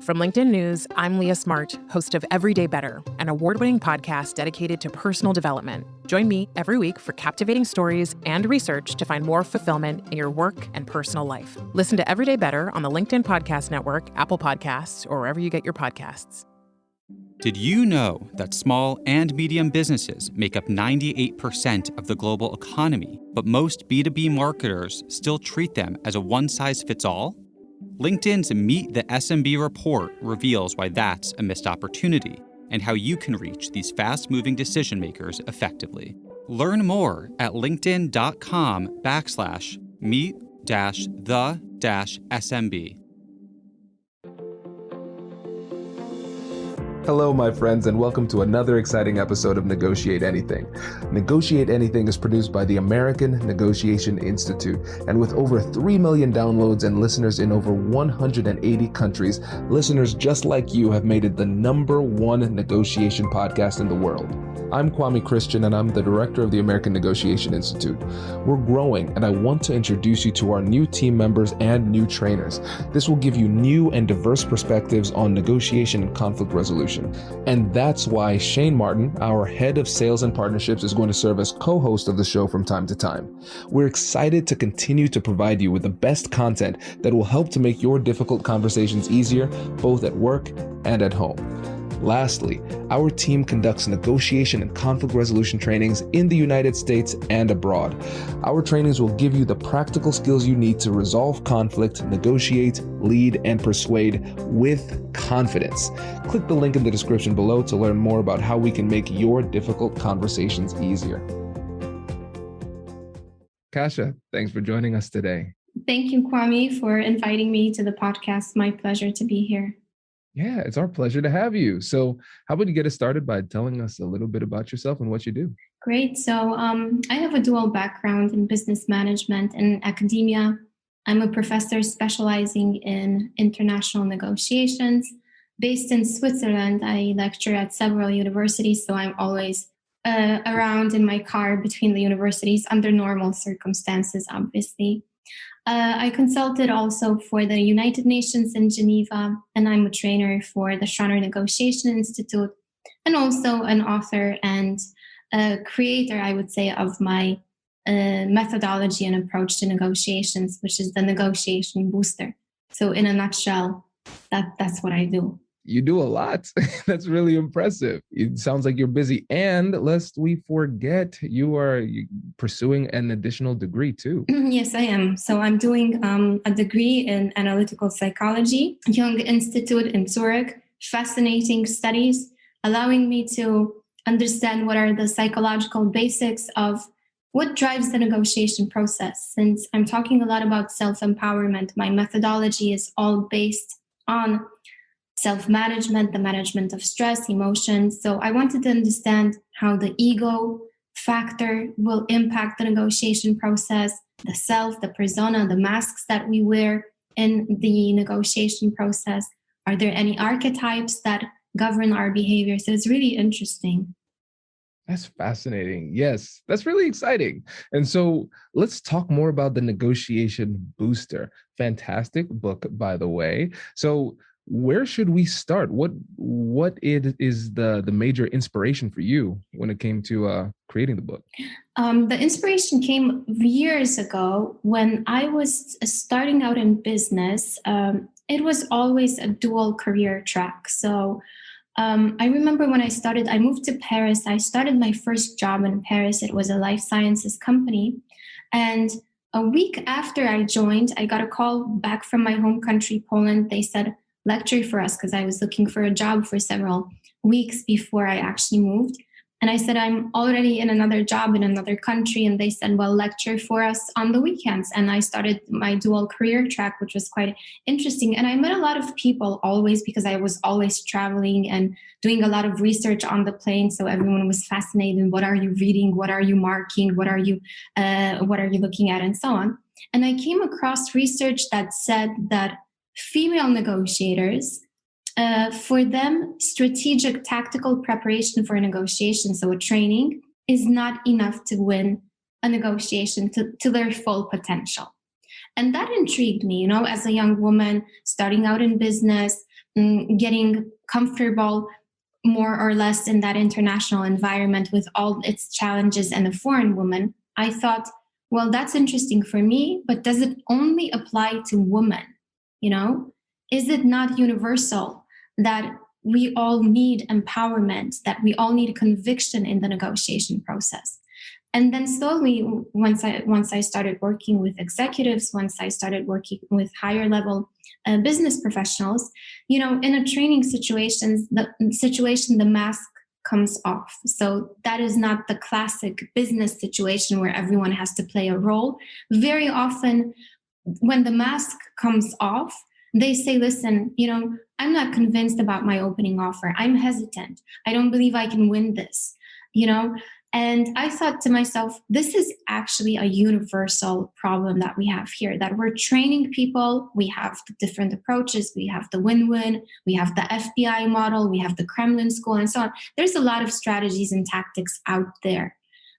From LinkedIn News, I'm Leah Smart, host of Everyday Better, an award-winning podcast dedicated to personal development. Join me every week for captivating stories and research to find more fulfillment in your work and personal life. Listen to Everyday Better on the LinkedIn Podcast Network, Apple Podcasts, or wherever you get your podcasts. Did you know that small and medium businesses make up 98% of the global economy, but most B2B marketers still treat them as a one-size-fits-all? LinkedIn's Meet the SMB report reveals why that's a missed opportunity and how you can reach these fast-moving decision makers effectively. Learn more at linkedin.com/meet-the-SMB. Hello, my friends, and welcome to another exciting episode of Negotiate Anything. Negotiate Anything is produced by the American Negotiation Institute, and with over 3 million downloads and listeners in over 180 countries, listeners just like you have made it the #1 negotiation podcast in the world. I'm Kwame Christian, and I'm the director of the American Negotiation Institute. We're growing, and I want to introduce you to our new team members and new trainers. This will give you new and diverse perspectives on negotiation and conflict resolution. And that's why Shane Martin, our head of sales and partnerships, is going to serve as co-host of the show from time to time. We're excited to continue to provide you with the best content that will help to make your difficult conversations easier, both at work and at home. Lastly, our team conducts negotiation and conflict resolution trainings in the United States and abroad. Our trainings will give you the practical skills you need to resolve conflict, negotiate, lead, and persuade with confidence. Click the link in the description below to learn more about how we can make your difficult conversations easier. Kasia, thanks for joining us today. Thank you, Kwame, for inviting me to the podcast. My pleasure to be here. Yeah, it's our pleasure to have you. So how about you get us started by telling us a little bit about yourself and what you do? Great. So I have a dual background in business management and academia. I'm a professor specializing in international negotiations. Based in Switzerland, I lecture at several universities, so I'm always around in my car between the universities under normal circumstances, obviously. I consulted also for the United Nations in Geneva, and I'm a trainer for the Schroner Negotiation Institute, and also an author and a creator, I would say, of my methodology and approach to negotiations, which is the negotiation booster. So in a nutshell, that's what I do. You do a lot. That's really impressive. It sounds like you're busy. And lest we forget, you are pursuing an additional degree too. Yes, I am. So I'm doing a degree in analytical psychology, Young Institute in Zurich. Fascinating studies, allowing me to understand what are the psychological basics of what drives the negotiation process. Since I'm talking a lot about self-empowerment, my methodology is all based on self-management, the management of stress, emotions. So I wanted to understand how the ego factor will impact the negotiation process, the self, the persona, the masks that we wear in the negotiation process. Are there any archetypes that govern our behavior? So it's really interesting. That's fascinating. Yes, that's really exciting. And so let's talk more about the Negotiation Booster. Fantastic book, by the way. So where should we start? What is the major inspiration for you when it came to creating the book? The inspiration came years ago when I was starting out in business. It was always a dual career track. So I remember when I moved to Paris. I started my first job in Paris. It was a life sciences company. And a week after I joined, I got a call back from my home country, Poland. They said, lecture for us, because I was looking for a job for several weeks before I actually moved. And I said, I'm already in another job in another country. And they said, well, lecture for us on the weekends. And I started my dual career track, which was quite interesting. And I met a lot of people always, because I was always traveling and doing a lot of research on the plane. So everyone was fascinated. What are you reading? What are you marking? What are you looking at? And so on. And I came across research that said that female negotiators, for them, strategic tactical preparation for a negotiation, so a training, is not enough to win a negotiation to their full potential. And that intrigued me, as a young woman starting out in business, getting comfortable more or less in that international environment with all its challenges and a foreign woman, I thought, well, that's interesting for me, but does it only apply to women? You know, is it not universal that we all need empowerment, that we all need conviction in the negotiation process? And then slowly, once I started working with executives, once I started working with higher level business professionals, you know, in a training situation, the mask comes off. So that is not the classic business situation where everyone has to play a role. Very often, when the mask comes off, they say, listen, you know, I'm not convinced about my opening offer. I'm hesitant. I don't believe I can win this, you know? And I thought to myself, this is actually a universal problem that we have here, that we're training people. We have the different approaches. We have the win-win. We have the FBI model. We have the Kremlin school and so on. There's a lot of strategies and tactics out there.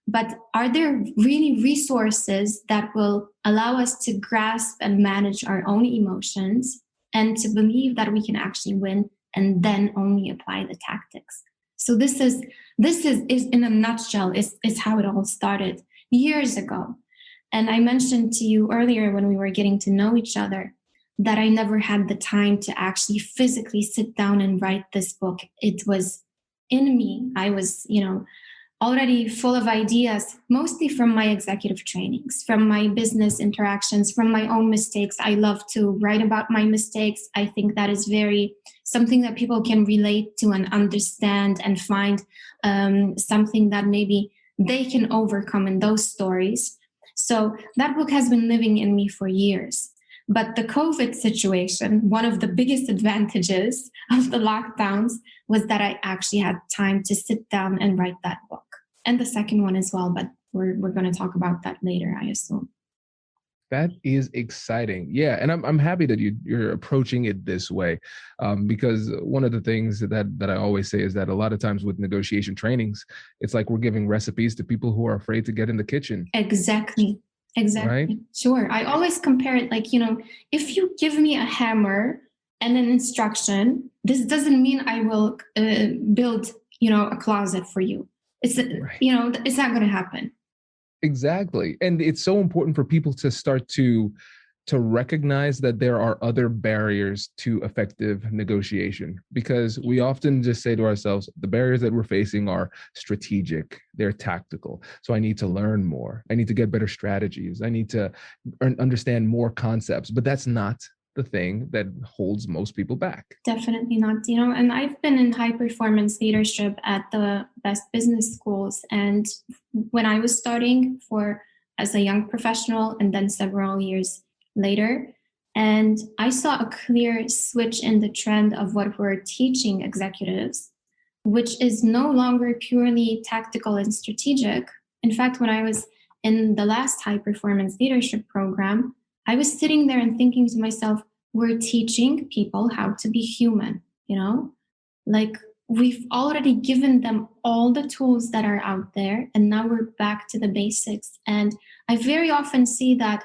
But are there really resources that will allow us to grasp and manage our own emotions and to believe that we can actually win and then only apply the tactics? So this is in a nutshell is how it all started years ago. And I mentioned to you earlier when we were getting to know each other that I never had the time to actually physically sit down and write this book. It was in me. I was, you know, already full of ideas, mostly from my executive trainings, from my business interactions, from my own mistakes. I love to write about my mistakes. I think that is very something that people can relate to and understand and find something that maybe they can overcome in those stories. So that book has been living in me for years. But the COVID situation, one of the biggest advantages of the lockdowns was that I actually had time to sit down and write that book. And the second one as well, but we're going to talk about that later, I assume. That is exciting. Yeah. And I'm happy that you're approaching it this way, because one of the things that I always say is that a lot of times with negotiation trainings, it's like we're giving recipes to people who are afraid to get in the kitchen. Exactly. Right? Sure. I always compare it like, you know, if you give me a hammer and an instruction, this doesn't mean I will build, you know, a closet for you. It's, right. You know, it's not going to happen. Exactly. And it's so important for people to start to recognize that there are other barriers to effective negotiation, because we often just say to ourselves, the barriers that we're facing are strategic, they're tactical. So I need to learn more. I need to get better strategies. I need to understand more concepts, but that's not the thing that holds most people back. Definitely not, you know, and I've been in high performance leadership at the best business schools. And when I was starting as a young professional and then several years later, and I saw a clear switch in the trend of what we're teaching executives, which is no longer purely tactical and strategic. In fact, when I was in the last high performance leadership program, I was sitting there and thinking to myself, we're teaching people how to be human, you know, like we've already given them all the tools that are out there. And now we're back to the basics. And I very often see that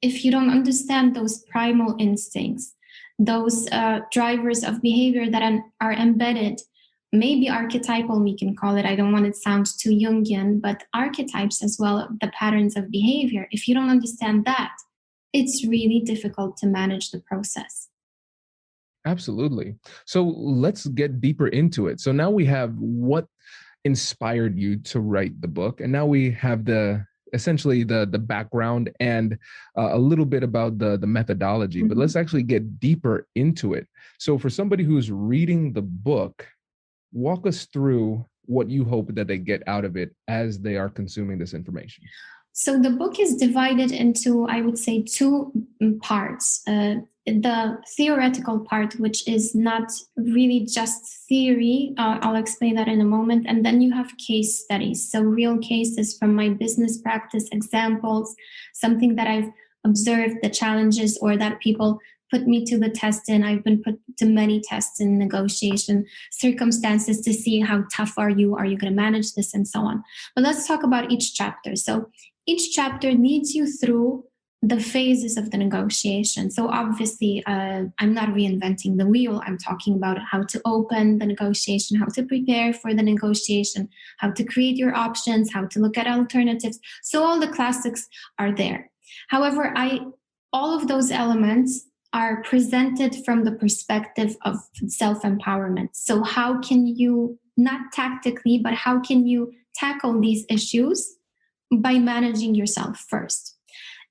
if you don't understand those primal instincts, those drivers of behavior that are embedded, maybe archetypal, we can call it. I don't want it to sound too Jungian, but archetypes as well, the patterns of behavior. If you don't understand that, it's really difficult to manage the process. Absolutely. So let's get deeper into it. So now we have what inspired you to write the book, and now we have essentially the background and a little bit about the methodology, but let's actually get deeper into it. So for somebody who's reading the book, walk us through what you hope that they get out of it as they are consuming this information. So the book is divided into, I would say, two parts. The theoretical part, which is not really just theory, I'll explain that in a moment. And then you have case studies. So real cases from my business practice, examples, something that I've observed, the challenges, or that people put me to the test in. I've been put to many tests in negotiation circumstances to see how tough are you going to manage this, and so on. But let's talk about each chapter. So each chapter leads you through the phases of the negotiation. So obviously, I'm not reinventing the wheel. I'm talking about how to open the negotiation, how to prepare for the negotiation, how to create your options, how to look at alternatives. So all the classics are there. However, all of those elements are presented from the perspective of self-empowerment. So how can you, not tactically, but how can you tackle these issues by managing yourself first?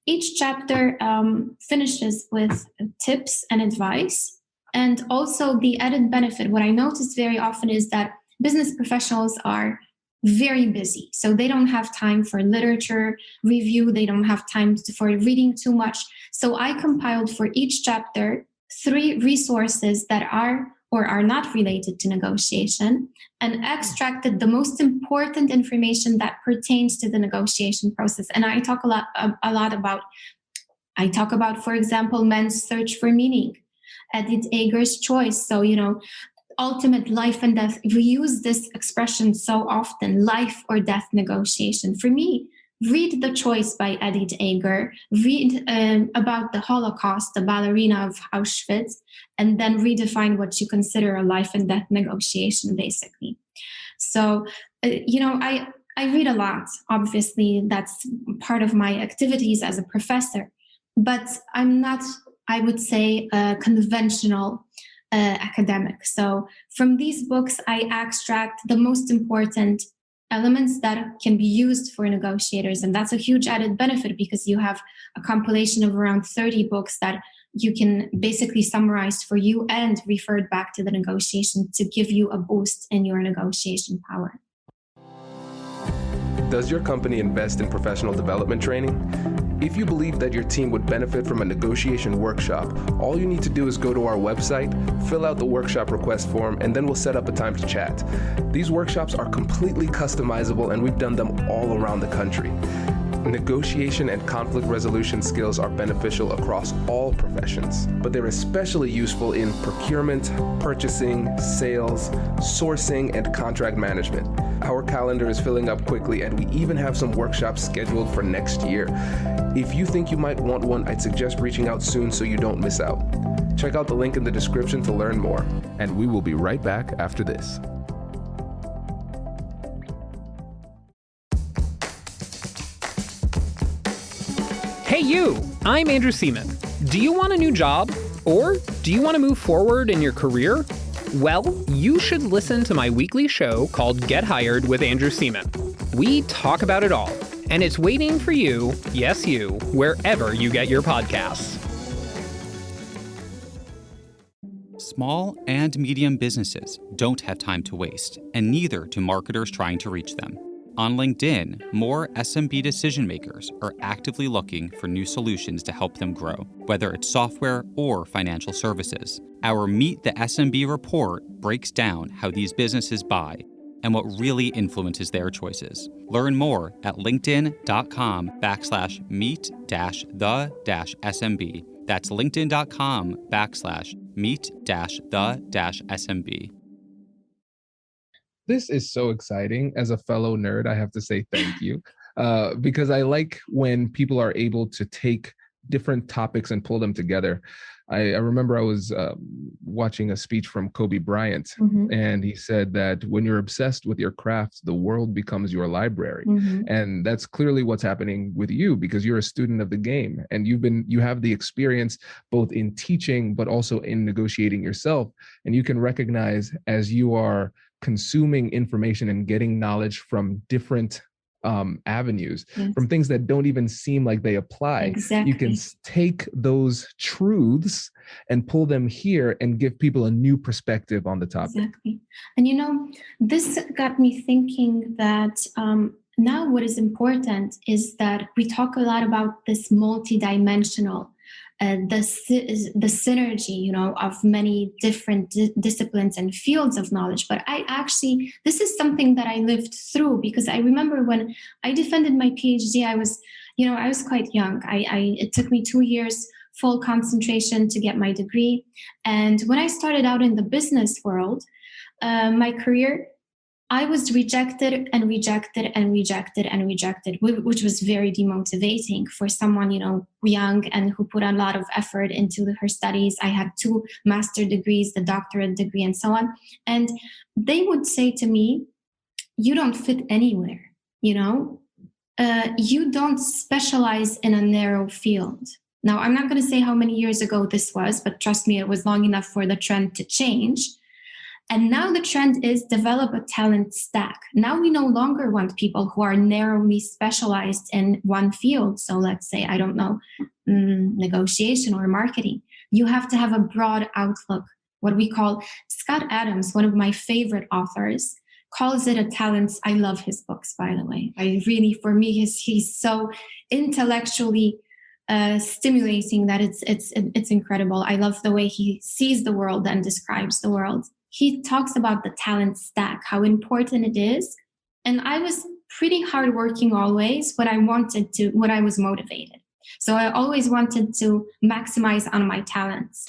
Each chapter finishes with tips and advice. And also the added benefit, what I notice very often is that business professionals are very busy. So they don't have time for literature review. They don't have time for reading too much. So I compiled for each chapter 3 resources that are or are not related to negotiation, and extracted the most important information that pertains to the negotiation process. And I talk a lot about, for example, Men's Search for Meaning, Edith Eger's Choice. So, ultimate life and death. We use this expression so often, life or death negotiation. For me, read The Choice by Edith Eger, read about the Holocaust, the ballerina of Auschwitz, and then redefine what you consider a life and death negotiation, basically. So, I read a lot. Obviously, that's part of my activities as a professor, but I'm not, I would say, a conventional academic. So from these books, I extract the most important elements that can be used for negotiators. And that's a huge added benefit because you have a compilation of around 30 books that you can basically summarize for you and referred back to the negotiation to give you a boost in your negotiation power. Does your company invest in professional development training? If you believe that your team would benefit from a negotiation workshop, all you need to do is go to our website, fill out the workshop request form, and then we'll set up a time to chat. These workshops are completely customizable, and we've done them all around the country. Negotiation and conflict resolution skills are beneficial across all professions, but they're especially useful in procurement, purchasing, sales, sourcing, and contract management. Our calendar is filling up quickly, and we even have some workshops scheduled for next year. If you think you might want one, I'd suggest reaching out soon so you don't miss out. Check out the link in the description to learn more, and we will be right back after this. Hey you, I'm Andrew Seaman. Do you want a new job? Or do you want to move forward in your career? Well, you should listen to my weekly show called Get Hired with Andrew Seaman. We talk about it all, and it's waiting for you, yes you, wherever you get your podcasts. Small and medium businesses don't have time to waste, and neither do marketers trying to reach them. On LinkedIn, more SMB decision makers are actively looking for new solutions to help them grow, whether it's software or financial services. Our Meet the SMB report breaks down how these businesses buy and what really influences their choices. Learn more at linkedin.com/meet-the-SMB. That's linkedin.com/meet-the-SMB. This is so exciting. As a fellow nerd, I have to say thank you, because I like when people are able to take different topics and pull them together. I remember I was watching a speech from Kobe Bryant, and he said that when you're obsessed with your craft, the world becomes your library. And that's clearly what's happening with you, because you're a student of the game, and you have the experience both in teaching, but also in negotiating yourself. And you can recognize as you are consuming information and getting knowledge from different avenues, from things that don't even seem like they apply. Exactly. You can take those truths and pull them here and give people a new perspective on the topic. Exactly. And this got me thinking that now what is important is that we talk a lot about this multidimensional, the synergy, of many different disciplines and fields of knowledge. But this is something that I lived through, because I remember when I defended my PhD, I was quite young. It took me 2 years full concentration to get my degree. And when I started out in the business world, my career I was rejected and rejected and rejected and rejected, which was very demotivating for someone, young and who put a lot of effort into her studies. I had 2 master's degrees, the doctorate degree, and so on. And they would say to me, you don't fit anywhere, you don't specialize in a narrow field. Now, I'm not going to say how many years ago this was, but trust me, it was long enough for the trend to change. And now the trend is develop a talent stack. Now we no longer want people who are narrowly specialized in one field. So let's say, I don't know, negotiation or marketing. You have to have a broad outlook, what we call, Scott Adams, one of my favorite authors, calls it a talent. I love his books, by the way. For me, he's so intellectually stimulating that it's incredible. I love the way he sees the world and describes the world. He talks about the talent stack, how important it is. And I was pretty hardworking always when I was motivated. So I always wanted to maximize on my talents,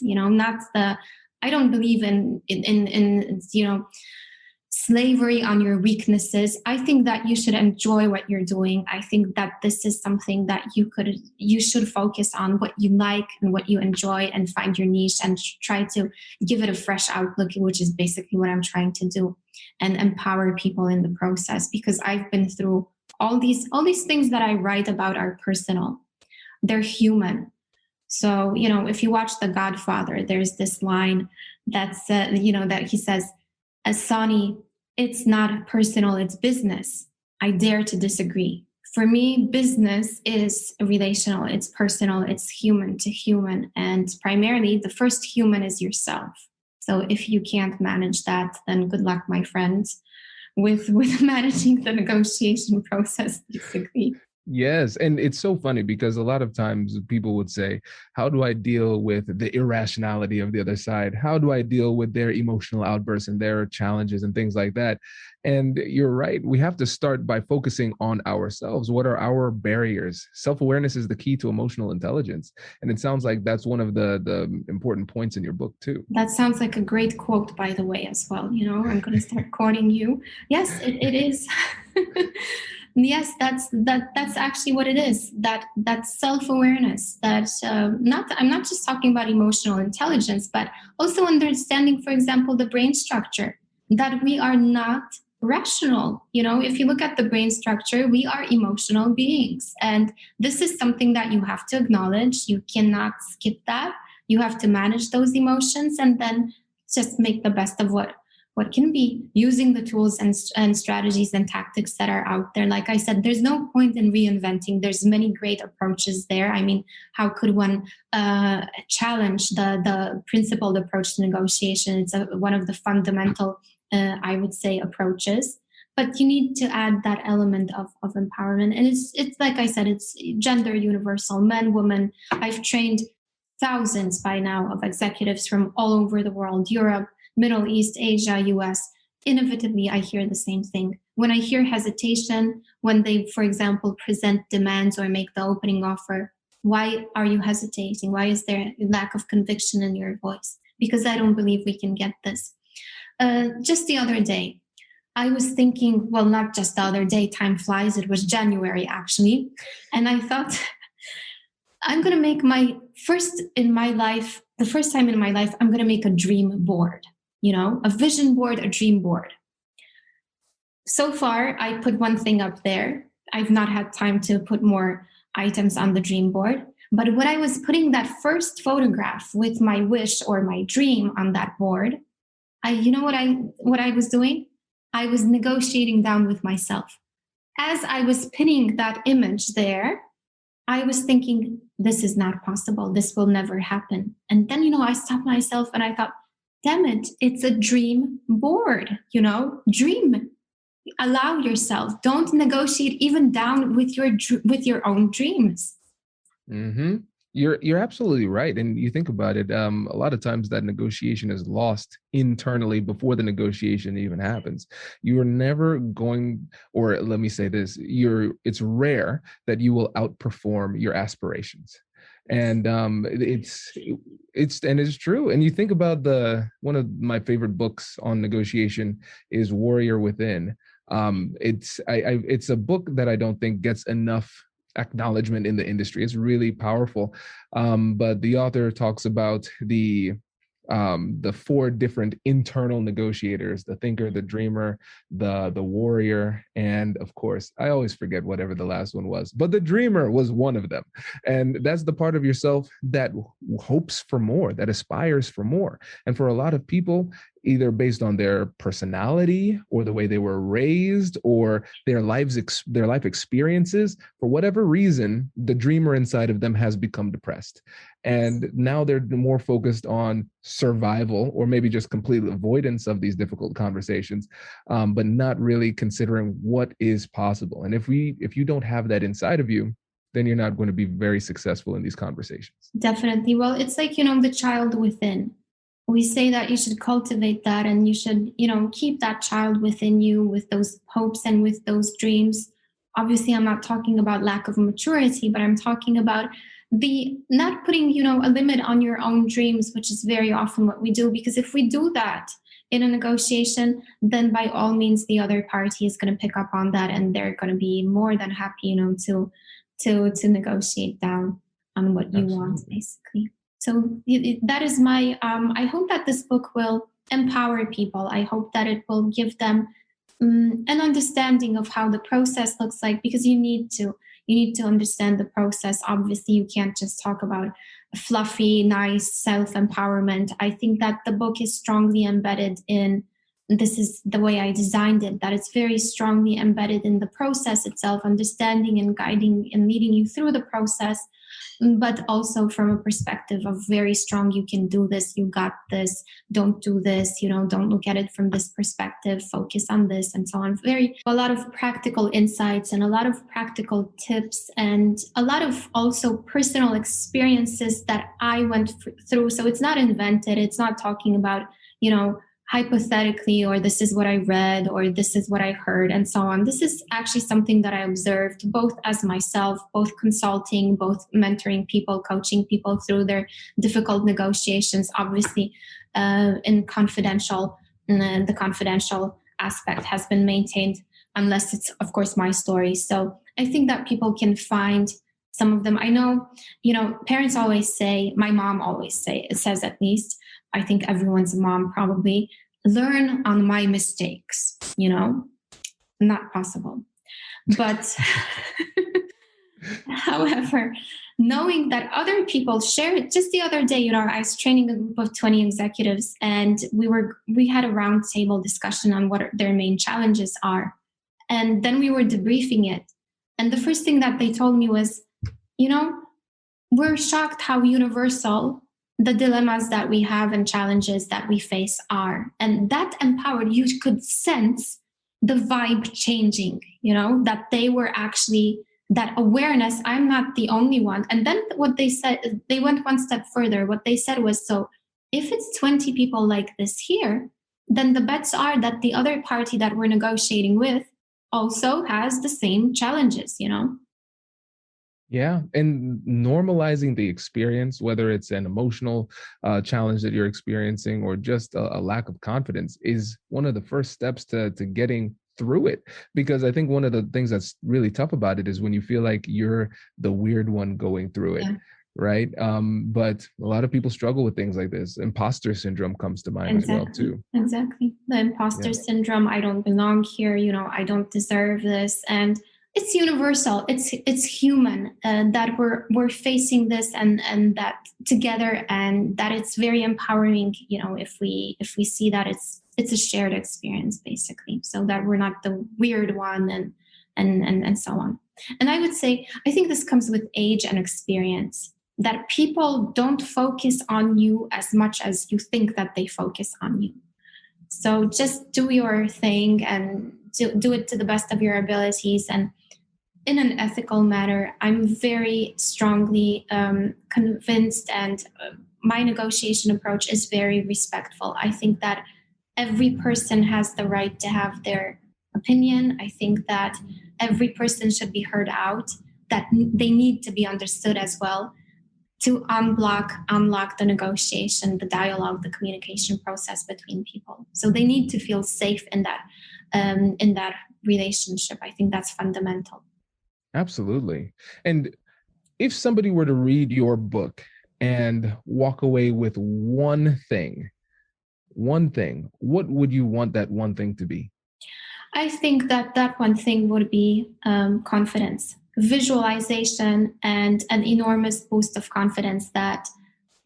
I don't believe in slavery on your weaknesses. I think that you should enjoy what you're doing. I think that this is something that you should focus on what you like and what you enjoy and find your niche and try to give it a fresh outlook, which is basically what I'm trying to do, and empower people in the process, because I've been through all these things that I write about are personal. They're human. So, if you watch The Godfather, there's this line that's, that he says, Sonny, it's not personal, it's business. I dare to disagree. For me, business is relational, it's personal, it's human to human. And primarily, the first human is yourself. So if you can't manage that, then good luck, my friends, with managing the negotiation process, basically. Yes. And it's so funny because a lot of times people would say, how do I deal with the irrationality of the other side? How do I deal with their emotional outbursts and their challenges and things like that? And you're right. We have to start by focusing on ourselves. What are our barriers? Self-awareness is the key to emotional intelligence. And it sounds like that's one of the important points in your book, too. That sounds like a great quote, by the way, as well. I'm going to start quoting you. Yes, it is. Yes, that's actually what it is. That self-awareness. I'm not just talking about emotional intelligence, but also understanding, for example, the brain structure. That we are not rational. If you look at the brain structure, we are emotional beings, and this is something that you have to acknowledge. You cannot skip that. You have to manage those emotions, and then just make the best of what can be, using the tools and strategies and tactics that are out there. Like I said, there's no point in reinventing. There's many great approaches there. I mean, how could one challenge the principled approach to negotiation? It's one of the fundamental, I would say, approaches. But you need to add that element of empowerment. And it's like I said, it's gender universal, men, women. I've trained thousands by now of executives from all over the world, Europe, Middle East, Asia, US. Inevitably, I hear the same thing. When I hear hesitation, when they, for example, present demands or make the opening offer, why are you hesitating? Why is there a lack of conviction in your voice? Because I don't believe we can get this. Just the other day, I was thinking, well, not just the other day, time flies. It was January, actually. And I thought, I'm going to make the first time in my life, I'm going to make a dream board. A vision board, a dream board. So far, I put one thing up there. I've not had time to put more items on the dream board. But when I was putting that first photograph with my wish or my dream on that board, what I was doing? I was negotiating down with myself. As I was pinning that image there, I was thinking, this is not possible. This will never happen. And then, I stopped myself and I thought, damn it, it's a dream board, dream. Allow yourself. Don't negotiate even down with your own dreams. Mm-hmm. You're absolutely right. And you think about it, a lot of times that negotiation is lost internally before the negotiation even happens. You are never going, or let me say this, it's rare that you will outperform your aspirations. And it's true. And you think about one of my favorite books on negotiation is Warrior Within. It's a book that I don't think gets enough acknowledgement in the industry. It's really powerful. But the author talks about the four different internal negotiators: the thinker, the dreamer, the warrior, and of course, I always forget whatever the last one was, but the dreamer was one of them. And that's the part of yourself that hopes for more, that aspires for more. And for a lot of people, either based on their personality or the way they were raised or their life experiences, for whatever reason, the dreamer inside of them has become depressed. And now they're more focused on survival, or maybe just complete avoidance of these difficult conversations, but not really considering what is possible. And if you don't have that inside of you, then you're not going to be very successful in these conversations. Definitely. Well, it's like, the child within. We say that you should cultivate that, and you should, keep that child within you with those hopes and with those dreams. Obviously, I'm not talking about lack of maturity, but I'm talking about the not putting, a limit on your own dreams, which is very often what we do. Because if we do that in a negotiation, then by all means, the other party is going to pick up on that, and they're going to be more than happy, to negotiate down on what you want, basically. So that is my, I hope that this book will empower people. I hope that it will give them an understanding of how the process looks like, because you need to understand the process. Obviously, you can't just talk about fluffy, nice self-empowerment. I think that the book is strongly embedded in, this is the way I designed it, that it's very strongly embedded in the process itself, understanding and guiding and leading you through the process, but also from a perspective of very strong, you can do this, you got this, don't do this, don't look at it from this perspective, focus on this, and so on. A lot of practical insights and a lot of practical tips and a lot of also personal experiences that I went through. So it's not invented. It's not talking about, hypothetically, or this is what I read, or this is what I heard, and so on. This is actually something that I observed, both as myself, both consulting, both mentoring people, coaching people through their difficult negotiations, obviously in confidential. And the confidential aspect has been maintained, unless it's, of course, my story. So I think that people can find some of them. I know, parents always say, my mom always says at least, I think everyone's mom probably, learn on my mistakes, not possible. But however, knowing that other people share it, just the other day, I was training a group of 20 executives, and we had a roundtable discussion on what their main challenges are. And then we were debriefing it. And the first thing that they told me was, we're shocked how universal the dilemmas that we have and challenges that we face are. And that empowered, you could sense the vibe changing, that they were actually, that awareness, I'm not the only one. And then what they said, they went one step further. What they said was, so if it's 20 people like this here, then the bets are that the other party that we're negotiating with also has the same challenges, Yeah. And normalizing the experience, whether it's an emotional challenge that you're experiencing or just a lack of confidence, is one of the first steps to getting through it. Because I think one of the things that's really tough about it is when you feel like you're the weird one going through it. Yeah. Right. But a lot of people struggle with things like this. Imposter syndrome comes to mind as well, too. Exactly. The imposter syndrome. I don't belong here. I don't deserve this. And it's universal. It's human that we're facing this and that together, and that it's very empowering. If we see that it's a shared experience, basically, so that we're not the weird one and so on. And I would say, I think this comes with age and experience, that people don't focus on you as much as you think that they focus on you. So just do your thing and do it to the best of your abilities and in an ethical manner. I'm very strongly convinced, and my negotiation approach is very respectful. I think that every person has the right to have their opinion. I think that every person should be heard out, that they need to be understood as well. to unblock the negotiation, the dialogue, the communication process between people. So they need to feel safe in that relationship. I think that's fundamental. Absolutely. And if somebody were to read your book and walk away with one thing, what would you want that one thing to be? I think that one thing would be confidence, visualization, and an enormous boost of confidence that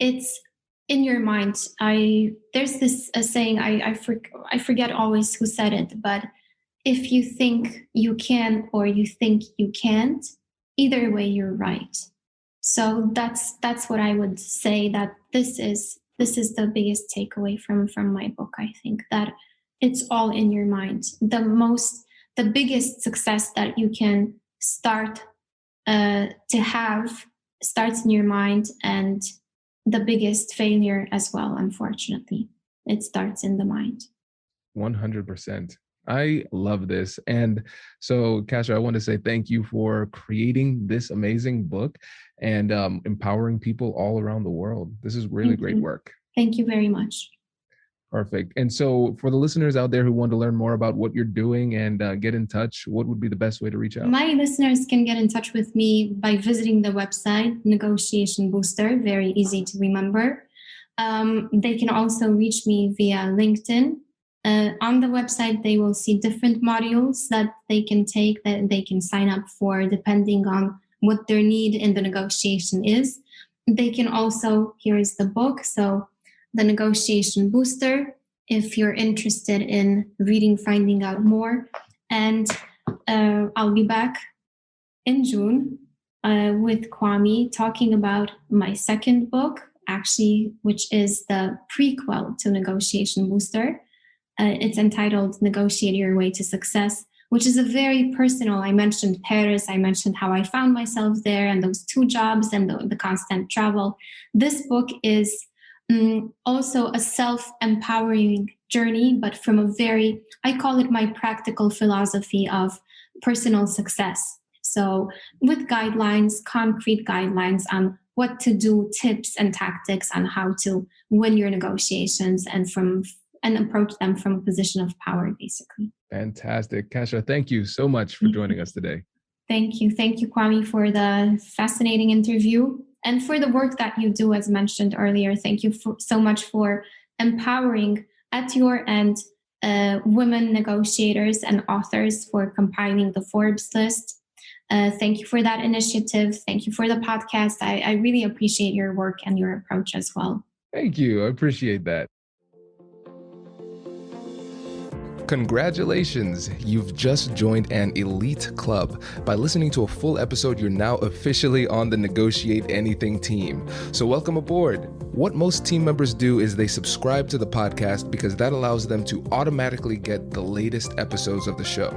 it's in your mind. There's this saying, I forget always who said it, but if you think you can or you think you can't, either way you're right. So that's what I would say, that this is the biggest takeaway from my book. I think that it's all in your mind. The biggest success that you can start to have starts in your mind, and the biggest failure as well, unfortunately, it starts in the mind. 100%. I love this. And so, Kasia, I want to say thank you for creating this amazing book and empowering people all around the world. This is really great work. Thank you very much. Perfect. And so for the listeners out there who want to learn more about what you're doing and get in touch, what would be the best way to reach out? My listeners can get in touch with me by visiting the website, Negotiation Booster, very easy to remember. They can also reach me via LinkedIn. On the website, they will see different modules that they can take, that they can sign up for, depending on what their need in the negotiation is. They can also, here is the book, so the Negotiation Booster, if you're interested in reading, finding out more. And I'll be back in June with Kwame talking about my second book, actually, which is the prequel to Negotiation Booster. It's entitled Negotiate Your Way to Success, which is a very personal. I mentioned Paris, I mentioned how I found myself there and those 2 jobs and the constant travel. This book is also a self-empowering journey, but from I call it my practical philosophy of personal success. So with guidelines, concrete guidelines on what to do, tips and tactics on how to win your negotiations and approach them from a position of power, basically. Fantastic. Kasia, thank you so much for joining us today. Thank you. Thank you, Kwame, for the fascinating interview and for the work that you do, as mentioned earlier. Thank you so much for empowering at your end women negotiators and authors, for compiling the Forbes list. Thank you for that initiative. Thank you for the podcast. I really appreciate your work and your approach as well. Thank you. I appreciate that. Congratulations, you've just joined an elite club. By listening to a full episode, you're now officially on the Negotiate Anything team. So welcome aboard. What most team members do is they subscribe to the podcast because that allows them to automatically get the latest episodes of the show.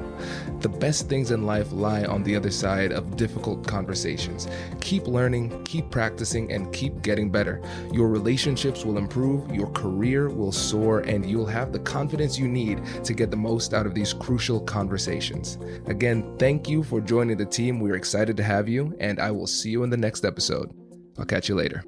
The best things in life lie on the other side of difficult conversations. Keep learning, keep practicing, and keep getting better. Your relationships will improve, your career will soar, and you'll have the confidence you need to get the most out of these crucial conversations. Again, thank you for joining the team. We're excited to have you, and I will see you in the next episode. I'll catch you later.